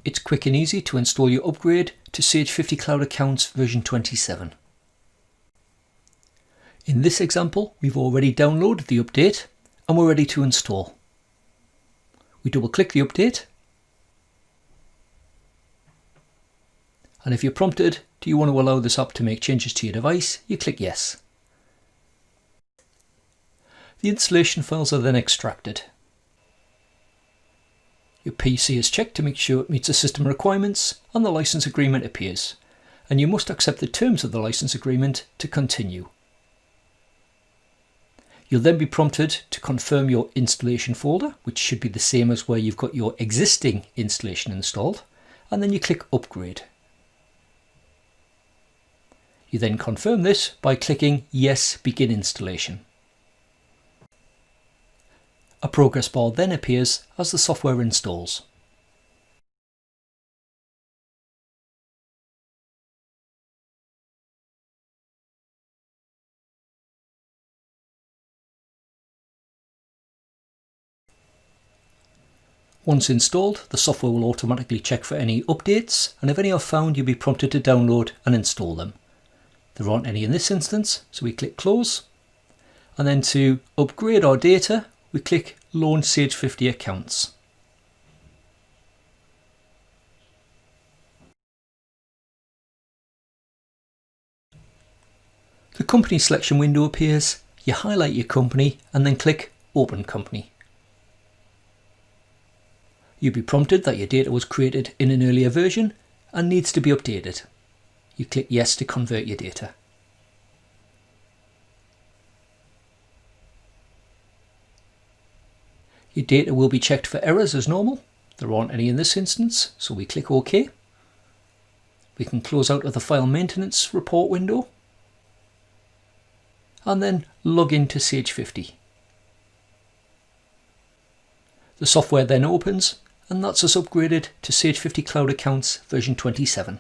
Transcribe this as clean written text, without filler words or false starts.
it's quick and easy to install your upgrade to Sage 50 Cloud Accounts version 27. In this example, we've already downloaded the update and we're ready to install. We double click the update, and if you're prompted, do you want to allow this app to make changes to your device, you click yes. The installation files are then extracted. Your PC is checked to make sure it meets the system requirements and the license agreement appears, and you must accept the terms of the license agreement to continue. You'll then be prompted to confirm your installation folder, which should be the same as where you've got your existing installation installed, and then you click Upgrade. You then confirm this by clicking Yes, Begin Installation. A progress bar then appears as the software installs. Once installed, the software will automatically check for any updates, and if any are found, you'll be prompted to download and install them. There aren't any in this instance, so we click Close, and then to upgrade our data, we click Launch Sage 50 Accounts. The company selection window appears, you highlight your company and then click Open Company. You'll be prompted that your data was created in an earlier version and needs to be updated. You click Yes to convert your data. Your data will be checked for errors as normal. There aren't any in this instance, so we click OK. We can close out of the file maintenance report window and then log into Sage 50. The software then opens, and that's us upgraded to Sage 50 Cloud Accounts version 27.